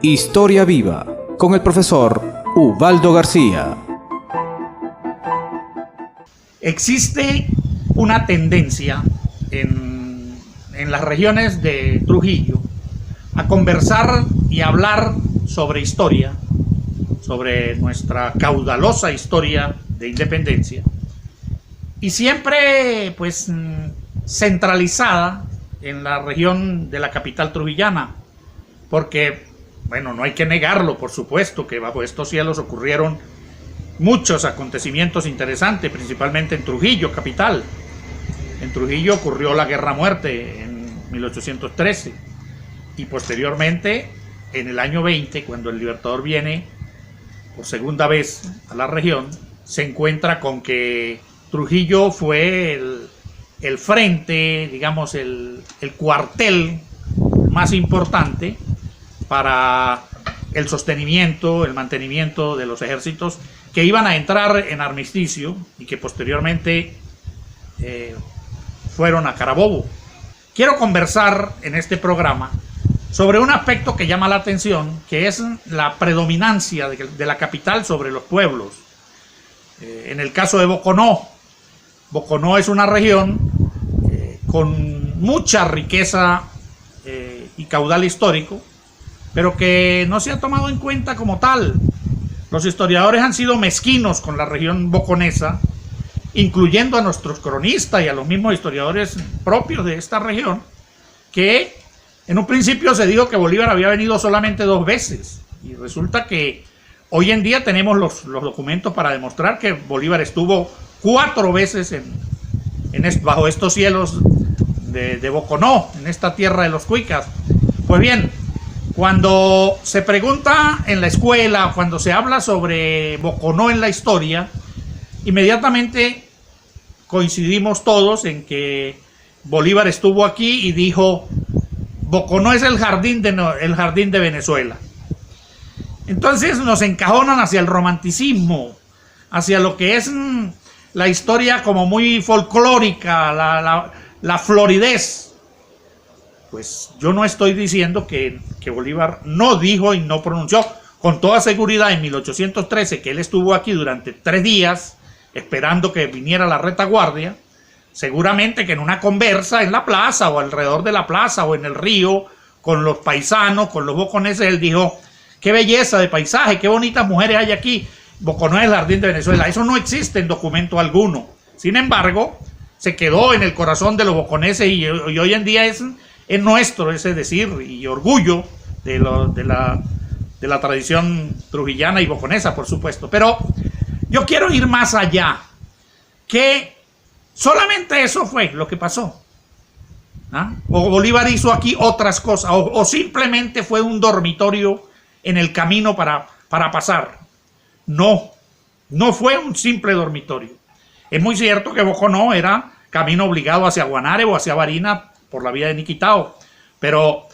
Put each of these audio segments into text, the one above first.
Historia Viva con el profesor Ubaldo García. Existe una tendencia en las regiones de Trujillo a conversar y hablar sobre historia, sobre nuestra caudalosa historia de independencia, y siempre pues centralizada en la región de la capital trujillana, porque bueno, no hay que negarlo, por supuesto que bajo estos cielos ocurrieron muchos acontecimientos interesantes, principalmente en Trujillo, capital. En Trujillo ocurrió la Guerra Muerte en 1813 y posteriormente, en el año 20, cuando el Libertador viene por segunda vez a la región, se encuentra con que Trujillo fue el frente, digamos, el cuartel más importante para el sostenimiento, el mantenimiento de los ejércitos que iban a entrar en armisticio y que posteriormente fueron a Carabobo. Quiero conversar en este programa sobre un aspecto que llama la atención, que es la predominancia de la capital sobre los pueblos. En el caso de Boconó, Boconó es una región con mucha riqueza y caudal histórico, pero que no se ha tomado en cuenta como tal. Los historiadores han sido mezquinos con la región boconesa, incluyendo a nuestros cronistas y a los mismos historiadores propios de esta región, que en un principio se dijo que Bolívar había venido solamente 2 veces, y resulta que hoy en día tenemos los documentos para demostrar que Bolívar estuvo 4 veces bajo estos cielos de Boconó, en esta tierra de los cuicas. Pues bien, cuando se pregunta en la escuela, cuando se habla sobre Boconó en la historia, inmediatamente coincidimos todos en que Bolívar estuvo aquí y dijo: Boconó es el jardín de Venezuela. Entonces nos encajonan hacia el romanticismo, hacia lo que es la historia como muy folclórica, la floridez. Pues yo no estoy diciendo que Bolívar no dijo y no pronunció con toda seguridad en 1813 que él estuvo aquí durante 3 días esperando que viniera la retaguardia. Seguramente que en una conversa en la plaza o alrededor de la plaza o en el río con los paisanos, con los boconeses, él dijo: qué belleza de paisaje, qué bonitas mujeres hay aquí, Boconó es el jardín de Venezuela. Eso no existe en documento alguno. Sin embargo, se quedó en el corazón de los boconeses y hoy en día es nuestro ese decir y orgullo de la tradición trujillana y boconesa, por supuesto. Pero yo quiero ir más allá, que solamente eso fue lo que pasó, o Bolívar hizo aquí otras cosas, o simplemente fue un dormitorio en el camino para pasar. No fue un simple dormitorio. Es muy cierto que Boconó era camino obligado hacia Guanare o hacia Barinas por la vía de Niquitao, pero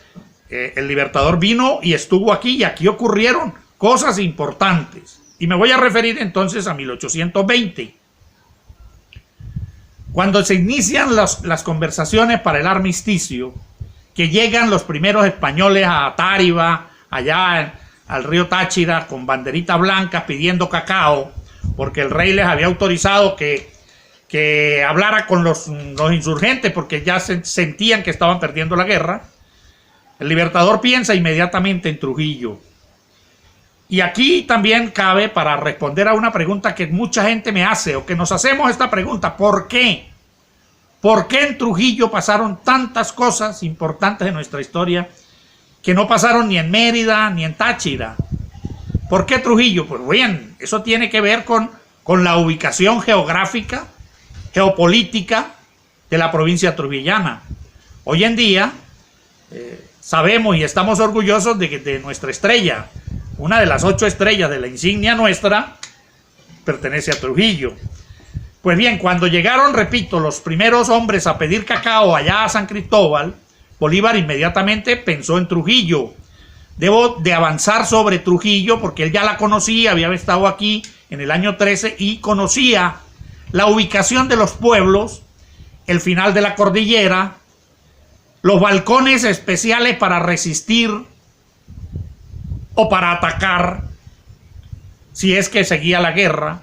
el Libertador vino y estuvo aquí, y aquí ocurrieron cosas importantes, y me voy a referir entonces a 1820, cuando se inician las conversaciones para el armisticio, que llegan los primeros españoles a Táriba, allá al río Táchira, con banderita blanca pidiendo cacao, porque el rey les había autorizado que hablara con los insurgentes, porque ya sentían que estaban perdiendo la guerra. El Libertador piensa inmediatamente en Trujillo. Y aquí también cabe, para responder a una pregunta que mucha gente me hace, o que nos hacemos esta pregunta: ¿por qué? ¿Por qué en Trujillo pasaron tantas cosas importantes de nuestra historia que no pasaron ni en Mérida ni en Táchira? ¿Por qué Trujillo? Pues bien, eso tiene que ver con la ubicación geográfica, geopolítica de la provincia trujillana. Hoy en día sabemos y estamos orgullosos de nuestra estrella. Una de las 8 estrellas de la insignia nuestra pertenece a Trujillo. Pues bien, cuando llegaron, repito, los primeros hombres a pedir cacao allá a San Cristóbal, Bolívar inmediatamente pensó en Trujillo. Debo de avanzar sobre Trujillo porque él ya la conocía, había estado aquí en el año 13 y conocía la ubicación de los pueblos, el final de la cordillera, los balcones especiales para resistir o para atacar si es que seguía la guerra,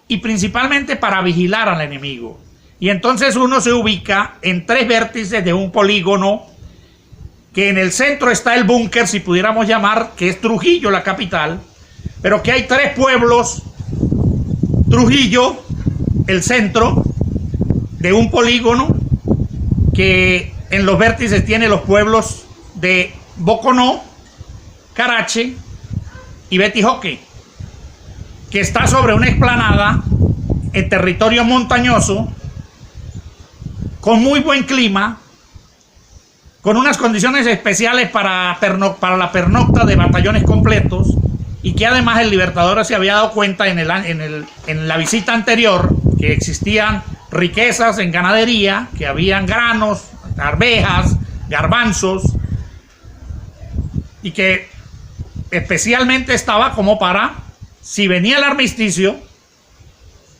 y principalmente para vigilar al enemigo. Y entonces uno se ubica en 3 vértices de un polígono, que en el centro está el búnker, si pudiéramos llamar, que es Trujillo, la capital, pero que hay 3 pueblos: Trujillo, el centro de un polígono, que en los vértices tiene los pueblos de Boconó, Carache y Betijoque, que está sobre una explanada en territorio montañoso, con muy buen clima, con unas condiciones especiales para la pernocta de batallones completos, y que además el Libertador se había dado cuenta en la visita anterior que existían riquezas en ganadería, que habían granos, arvejas, garbanzos, y que especialmente estaba como para, si venía el armisticio,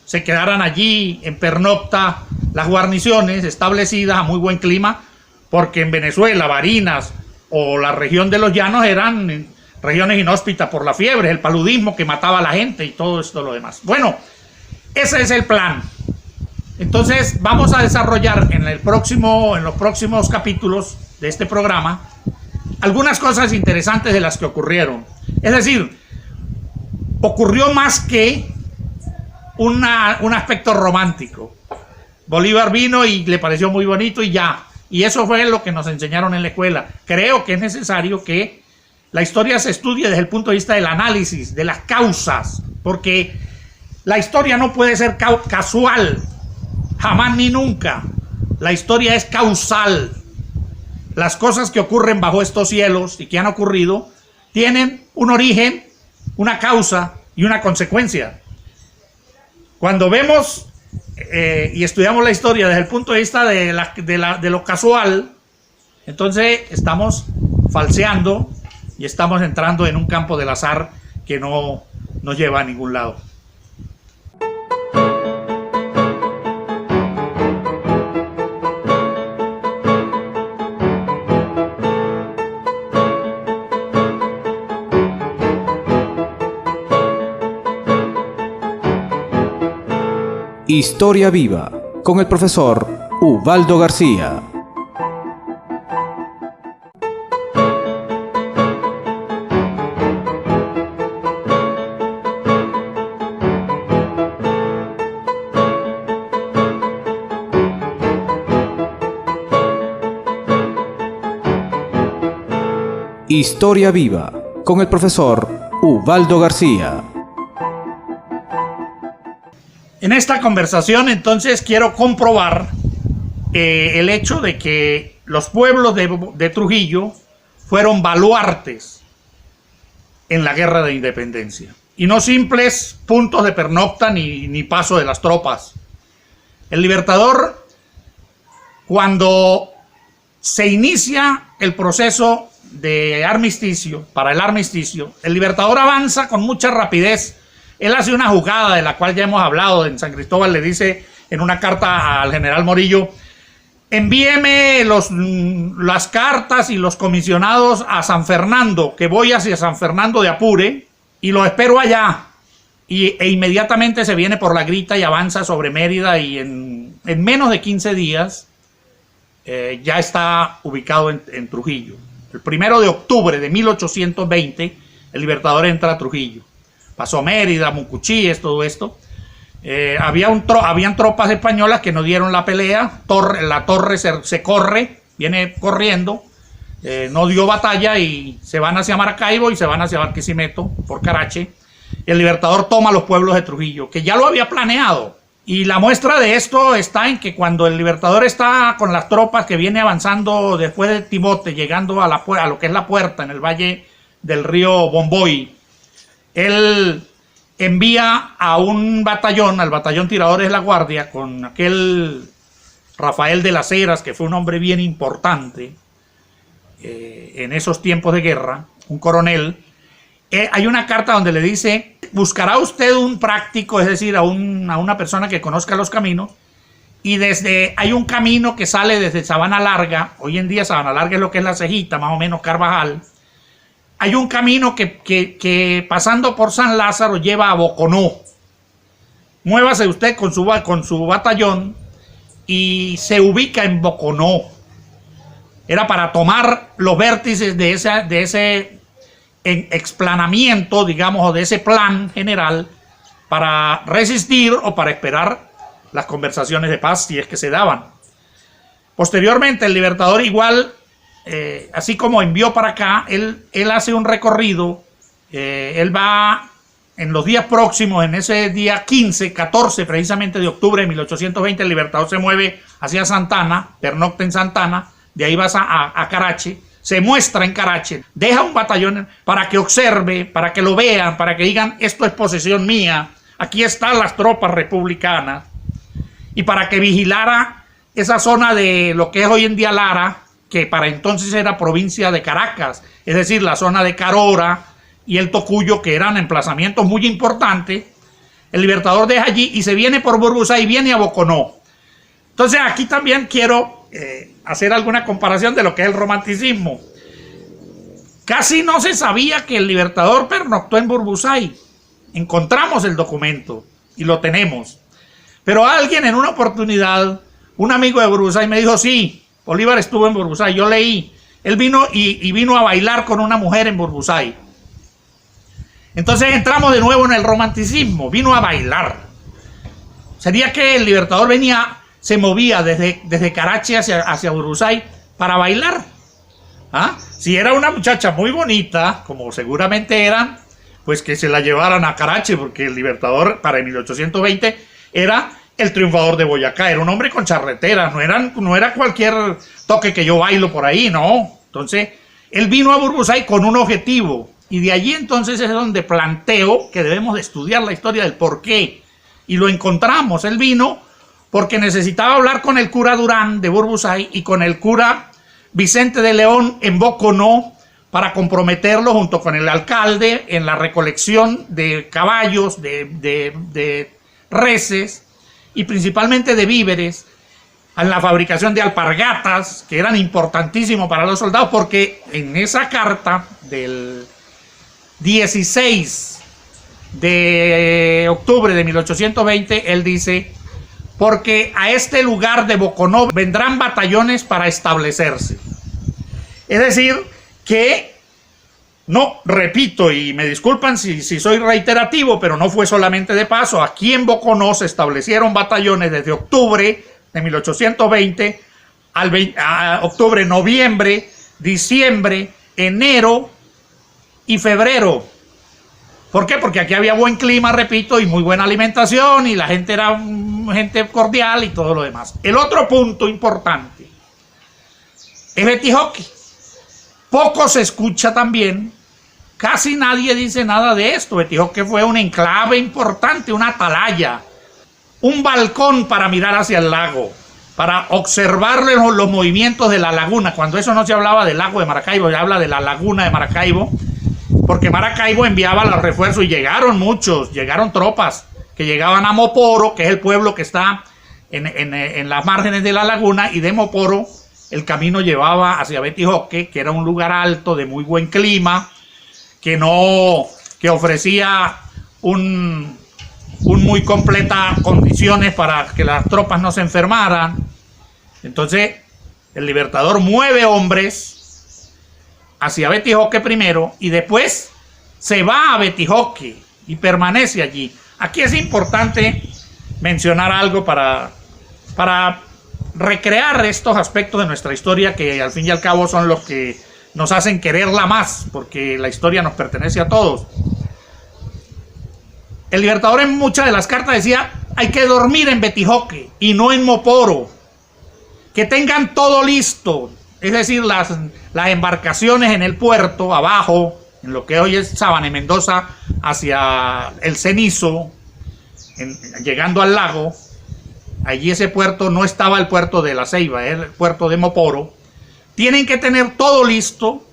se quedaran allí en pernocta las guarniciones establecidas a muy buen clima, porque en Venezuela, Barinas o la región de los Llanos eran regiones inhóspitas por la fiebre, el paludismo que mataba a la gente y todo esto lo demás. Bueno, ese es el plan. Entonces vamos a desarrollar en los próximos capítulos de este programa algunas cosas interesantes de las que ocurrieron. Es decir, ocurrió más que un aspecto romántico. Bolívar vino y le pareció muy bonito y ya. Y eso fue lo que nos enseñaron en la escuela. Creo que es necesario que la historia se estudie desde el punto de vista del análisis, de las causas, porque la historia no puede ser casual, jamás ni nunca. La historia es causal. Las cosas que ocurren bajo estos cielos y que han ocurrido tienen un origen, una causa y una consecuencia. Cuando vemos y estudiamos la historia desde el punto de vista de lo casual, entonces estamos falseando y estamos entrando en un campo del azar que no nos lleva a ningún lado. Historia Viva, con el profesor Ubaldo García. Historia Viva, con el profesor Ubaldo García. En esta conversación, entonces, quiero comprobar el hecho de que los pueblos de Trujillo fueron baluartes en la guerra de independencia y no simples puntos de pernocta ni paso de las tropas. El Libertador, cuando se inicia el proceso de armisticio, para el armisticio, el Libertador avanza con mucha rapidez. Él hace una jugada de la cual ya hemos hablado. En San Cristóbal le dice en una carta al general Morillo: envíeme las cartas y los comisionados a San Fernando, que voy hacia San Fernando de Apure y lo espero allá. E inmediatamente se viene por la Grita y avanza sobre Mérida, y en menos de 15 días ya está ubicado en Trujillo. El 1 de octubre de 1820 el Libertador entra a Trujillo. Pasó Mérida, Mucuchíes, todo esto. Habían tropas españolas que no dieron la pelea. La torre se corre, viene corriendo, no dio batalla y se van hacia Maracaibo y se van hacia Barquisimeto por Carache. El Libertador toma los pueblos de Trujillo, que ya lo había planeado. Y la muestra de esto está en que cuando el Libertador está con las tropas que viene avanzando después de Timote, llegando a lo que es la Puerta, en el valle del río Bomboy, él envía a un batallón, al batallón Tiradores de la Guardia, con aquel Rafael de las Heras, que fue un hombre bien importante en esos tiempos de guerra, un coronel. Hay una carta donde le dice: buscará usted un práctico, es decir, a una persona que conozca los caminos, y hay un camino que sale desde Sabana Larga. Hoy en día Sabana Larga es lo que es La Cejita, más o menos Carvajal, hay un camino que pasando por San Lázaro lleva a Boconó. Muévase usted con su batallón y se ubica en Boconó. Era para tomar los vértices de ese explanamiento, digamos, o de ese plan general para resistir o para esperar las conversaciones de paz, si es que se daban. Posteriormente, el Libertador igual, así como envió para acá, él hace un recorrido, él va en los días próximos, en ese día 14 precisamente de octubre de 1820, el Libertador se mueve hacia Santana, pernocta en Santana, de ahí vas a Carache, se muestra en Carache, deja un batallón para que observe, para que lo vean, para que digan, esto es posesión mía, aquí están las tropas republicanas, y para que vigilara esa zona de lo que es hoy en día Lara, que para entonces era provincia de Caracas, es decir, la zona de Carora y el Tocuyo, que eran emplazamientos muy importantes. El Libertador deja allí y se viene por Burbusa y viene a Boconó. Entonces aquí también quiero hacer alguna comparación de lo que es el romanticismo. Casi no se sabía que el Libertador pernoctó en Burbusay. Encontramos el documento y lo tenemos. Pero alguien en una oportunidad, un amigo de Burbusay me dijo, sí, Bolívar estuvo en Burbusay, yo leí. Él vino y vino a bailar con una mujer en Burbusay. Entonces entramos de nuevo en el romanticismo, vino a bailar. Sería que el Libertador se movía desde Carache hacia Burbusay para bailar. ¿Ah? Si era una muchacha muy bonita, como seguramente eran, pues que se la llevaran a Carache, porque el Libertador para 1820 era el triunfador de Boyacá, era un hombre con charretera, no era cualquier toque que yo bailo por ahí, no. Entonces, él vino a Burbusay con un objetivo, y de allí entonces es donde planteo que debemos de estudiar la historia del por qué, y lo encontramos. Él vino porque necesitaba hablar con el cura Durán de Burbusay y con el cura Vicente de León en Boconó para comprometerlo junto con el alcalde en la recolección de caballos, de reses y principalmente de víveres, en la fabricación de alpargatas, que eran importantísimos para los soldados, porque en esa carta del 16 de octubre de 1820, él dice, porque a este lugar de Boconó vendrán batallones para establecerse. Es decir, que, no, repito, y me disculpan si soy reiterativo, pero no fue solamente de paso, aquí en Boconó se establecieron batallones desde octubre de 1820 a octubre, noviembre, diciembre, enero y febrero. ¿Por qué? Porque aquí había buen clima, repito, y muy buena alimentación, y la gente era gente cordial y todo lo demás. El otro punto importante es Betijoque. Poco se escucha también, casi nadie dice nada de esto. Betijoque fue un enclave importante, una atalaya, un balcón para mirar hacia el lago, para observar los movimientos de la laguna. Cuando eso no se hablaba del lago de Maracaibo, se habla de la laguna de Maracaibo, porque Maracaibo enviaba los refuerzos y llegaron muchos, llegaron tropas que llegaban a Moporo, que es el pueblo que está en las márgenes de la laguna, y de Moporo el camino llevaba hacia Betijoque, que era un lugar alto de muy buen clima, que ofrecía un muy completas condiciones para que las tropas no se enfermaran. Entonces el Libertador mueve hombres hacia Betijoque primero y después se va a Betijoque y permanece allí. Aquí es importante mencionar algo para recrear estos aspectos de nuestra historia que al fin y al cabo son los que nos hacen quererla más, porque la historia nos pertenece a todos. El Libertador en muchas de las cartas decía, hay que dormir en Betijoque y no en Moporo, que tengan todo listo, es decir, las embarcaciones en el puerto, abajo, en lo que hoy es Sabana y Mendoza, hacia el Cenizo, llegando al lago. Allí ese puerto no estaba el puerto de La Ceiba, es el puerto de Moporo. Tienen que tener todo listo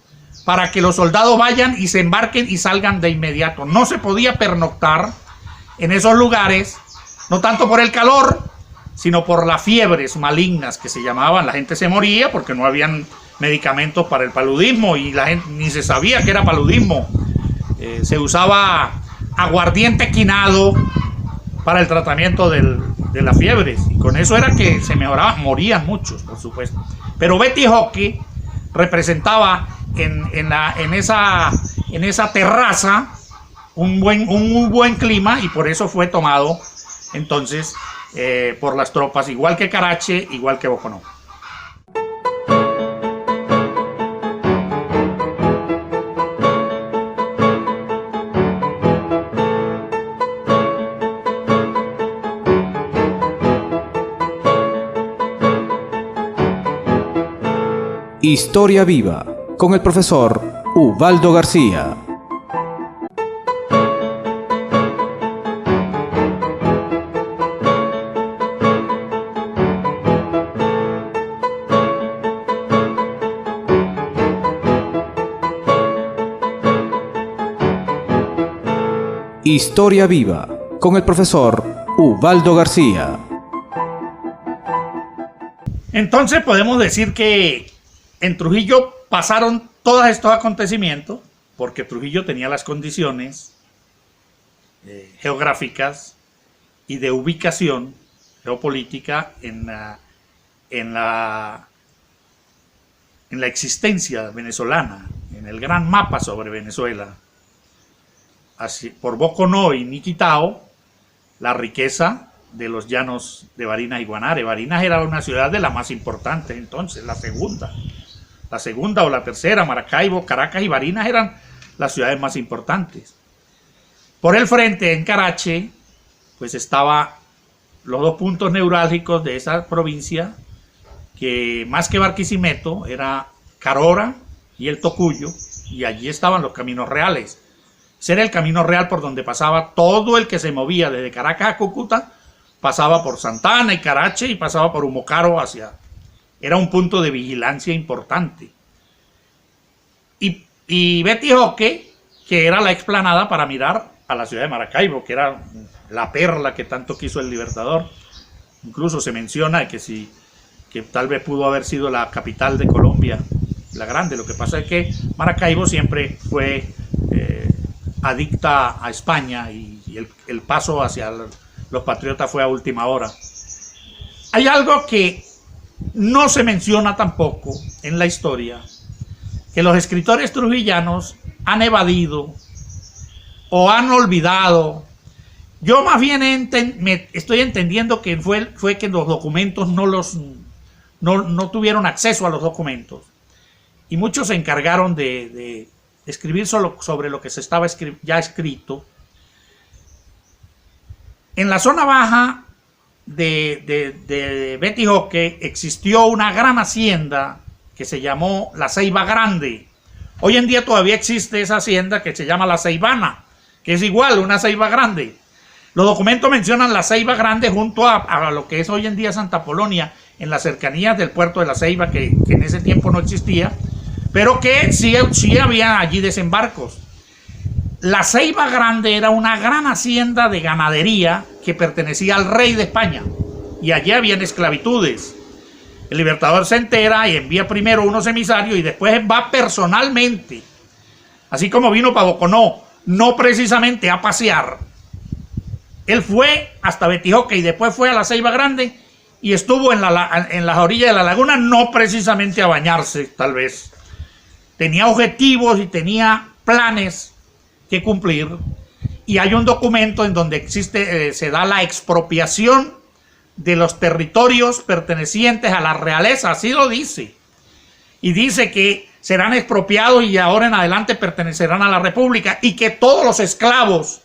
para que los soldados vayan y se embarquen y salgan de inmediato. No se podía pernoctar en esos lugares, no tanto por el calor, sino por las fiebres malignas que se llamaban. La gente se moría porque no habían medicamentos para el paludismo y la gente ni se sabía que era paludismo. Se usaba aguardiente quinado para el tratamiento de las fiebres, y con eso era que se mejoraba. Morían muchos, por supuesto, pero Betihocke representaba en esa terraza un muy buen clima, y por eso fue tomado entonces por las tropas, igual que Carache, igual que Boconó. Historia Viva con el profesor Ubaldo García. Historia Viva con el profesor Ubaldo García. Entonces podemos decir que en Trujillo pasaron todos estos acontecimientos porque Trujillo tenía las condiciones geográficas y de ubicación geopolítica en la existencia venezolana, en el gran mapa sobre Venezuela. Así, por Boconó y Niquitao, la riqueza de los llanos de Barinas y Guanare. Barinas era una ciudad de las más importantes entonces, la segunda o la tercera. Maracaibo, Caracas y Barinas eran las ciudades más importantes. Por el frente, en Carache, pues estaba los dos puntos neurálgicos de esa provincia, que más que Barquisimeto era Carora y el Tocuyo, y allí estaban los caminos reales. Ese era el camino real por donde pasaba todo el que se movía desde Caracas a Cúcuta, pasaba por Santa Ana y Carache y pasaba por Humocaro hacia... Era un punto de vigilancia importante. Y Betihocke, que era la explanada para mirar a la ciudad de Maracaibo, que era la perla que tanto quiso el Libertador. Incluso se menciona que tal vez pudo haber sido la capital de Colombia, la grande. Lo que pasa es que Maracaibo siempre fue adicta a España, y el paso hacia los patriotas fue a última hora. Hay algo que no se menciona tampoco en la historia, que los escritores trujillanos han evadido o han olvidado. Yo más bien estoy entendiendo que fue que los documentos no tuvieron acceso a los documentos, y muchos se encargaron de escribir solo sobre lo que se estaba ya escrito. En la zona baja de Betihocke existió una gran hacienda que se llamó La Ceiba Grande. Hoy en día todavía existe esa hacienda que se llama La Ceibana, que es igual, una ceiba grande. Los documentos mencionan La Ceiba Grande junto a lo que es hoy en día Santa Polonia, en las cercanías del puerto de La Ceiba, que en ese tiempo no existía, pero que sí había allí desembarcos. La Ceiba Grande era una gran hacienda de ganadería que pertenecía al rey de España, y allí habían esclavitudes. El Libertador se entera y envía primero unos emisarios y después va personalmente, así como vino para Boconó, no precisamente a pasear. Él fue hasta Betihocke y después fue a la Ceiba Grande y estuvo en las orillas de la laguna, no precisamente a bañarse, tal vez. Tenía objetivos y tenía planes que cumplir, y hay un documento en donde se da la expropiación de los territorios pertenecientes a la realeza, así lo dice, y dice que serán expropiados y ahora en adelante pertenecerán a la república, y que todos los esclavos,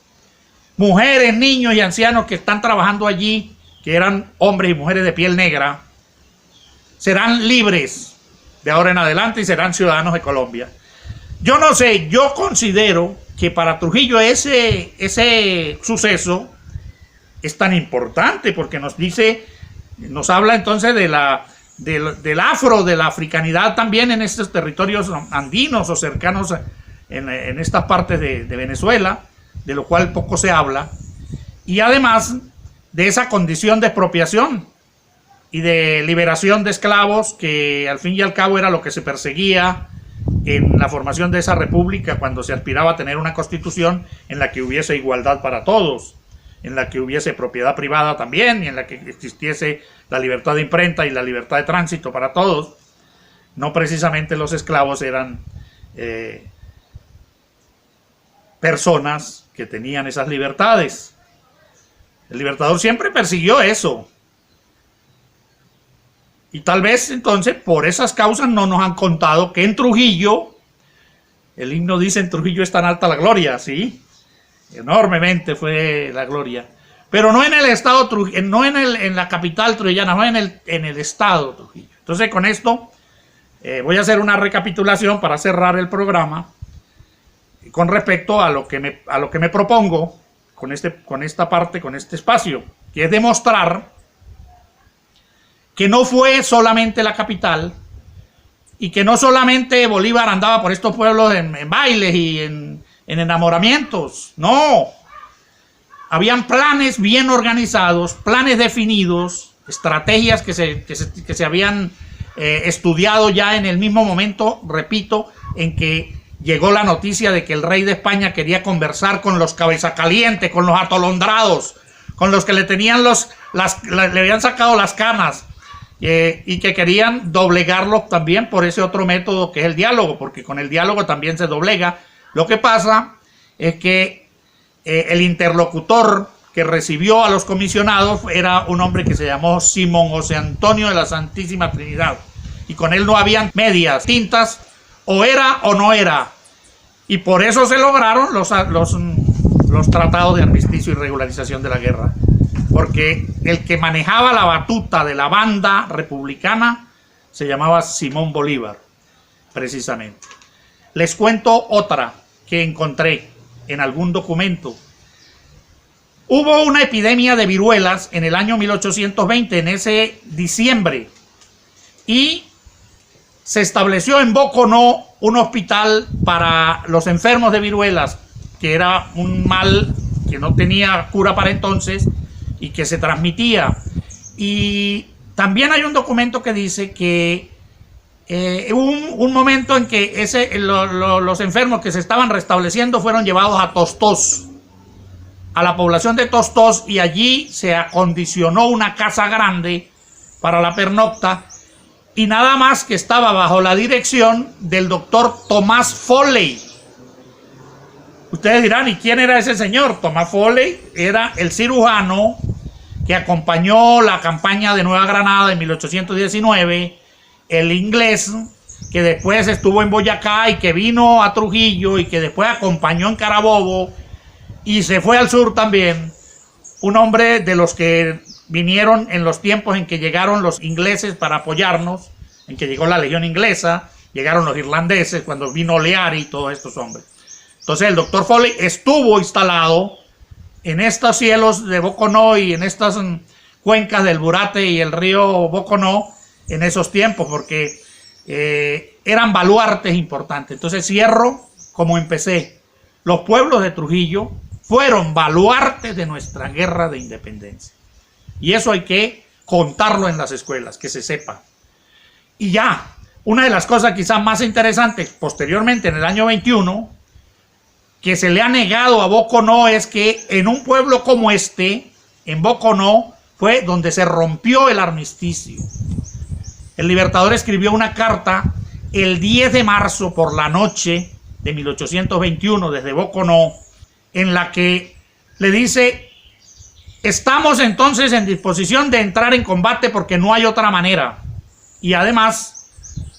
mujeres, niños y ancianos que están trabajando allí, que eran hombres y mujeres de piel negra, serán libres de ahora en adelante y serán ciudadanos de Colombia. Yo no sé, yo considero que para Trujillo ese suceso es tan importante porque nos habla entonces del afro, de la africanidad también en estos territorios andinos o cercanos en estas partes de Venezuela, de lo cual poco se habla, y además de esa condición de expropiación y de liberación de esclavos, que al fin y al cabo era lo que se perseguía en la formación de esa república, cuando se aspiraba a tener una constitución en la que hubiese igualdad para todos, en la que hubiese propiedad privada también, y en la que existiese la libertad de imprenta y la libertad de tránsito para todos. No precisamente los esclavos eran personas que tenían esas libertades. El Libertador siempre persiguió eso. Y tal vez entonces por esas causas no nos han contado que en Trujillo, el himno dice: en Trujillo es tan alta la gloria, ¿sí? Enormemente fue la gloria. Pero no en el estado Trujillo, no en la capital trujillana, no en el estado Trujillo. Entonces con esto voy a hacer una recapitulación para cerrar el programa con respecto a lo que me propongo con esta parte, con este espacio, que es demostrar que no fue solamente la capital y que no solamente Bolívar andaba por estos pueblos en bailes y en enamoramientos. No, habían planes bien organizados, planes definidos, estrategias que se habían estudiado ya en el mismo momento, repito, en que llegó la noticia de que el rey de España quería conversar con los cabezacalientes, con los atolondrados, con los que le habían sacado las canas, y que querían doblegarlo también por ese otro método que es el diálogo, porque con el diálogo también se doblega. Lo que pasa es que el interlocutor que recibió a los comisionados era un hombre que se llamó Simón José Antonio de la Santísima Trinidad, y con él no habían medias tintas, o era o no era, y por eso se lograron los tratados de armisticio y regularización de la guerra, porque el que manejaba la batuta de la banda republicana se llamaba Simón Bolívar, precisamente. Les cuento otra que encontré en algún documento. Hubo una epidemia de viruelas en el año 1820, en ese diciembre, y se estableció en Boconó un hospital para los enfermos de viruelas, que era un mal que no tenía cura para entonces y que se transmitía. Y también hay un documento que dice que hubo un momento en que los enfermos que se estaban restableciendo fueron llevados a Tostós, a la población de Tostós, y allí se acondicionó una casa grande para la pernocta, y nada más que estaba bajo la dirección del doctor Tomás Foley. Ustedes dirán, ¿y quién era ese señor? Tomás Foley era el cirujano que acompañó la campaña de Nueva Granada en 1819, el inglés que después estuvo en Boyacá y que vino a Trujillo y que después acompañó en Carabobo y se fue al sur también, un hombre de los que vinieron en los tiempos en que llegaron los ingleses para apoyarnos, en que llegó la Legión Inglesa, llegaron los irlandeses, cuando vino Leary y todos estos hombres. Entonces el doctor Foley estuvo instalado en estos cielos de Boconó y en estas cuencas del Burate y el río Boconó en esos tiempos, porque eran baluartes importantes. Entonces cierro como empecé. Los pueblos de Trujillo fueron baluartes de nuestra guerra de independencia. Y eso hay que contarlo en las escuelas, que se sepa. Y ya, una de las cosas quizás más interesantes, posteriormente en el año 21, que se le ha negado a Boconó, es que en un pueblo como este, en Boconó, fue donde se rompió el armisticio. El Libertador escribió una carta el 10 de marzo por la noche de 1821 desde Boconó, en la que le dice: estamos entonces en disposición de entrar en combate porque no hay otra manera. Y además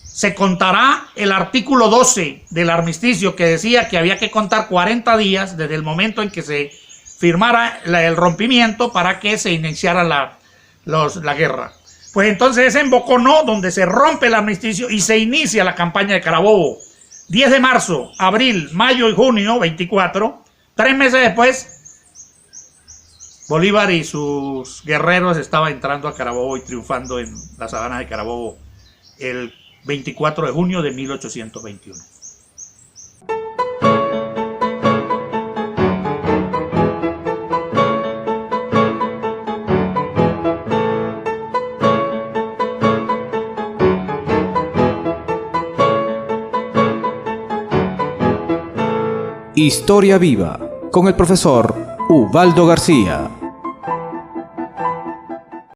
se contará el artículo 12 del armisticio, que decía que había que contar 40 días desde el momento en que se firmara el rompimiento para que se iniciara la guerra. Pues entonces es en Boconó donde se rompe el armisticio y se inicia la campaña de Carabobo. 10 de marzo, abril, mayo y junio, 24. 3 meses después, Bolívar y sus guerreros estaban entrando a Carabobo y triunfando en la sabana de Carabobo el 24 de junio de 1821. Historia Viva con el profesor Ubaldo García.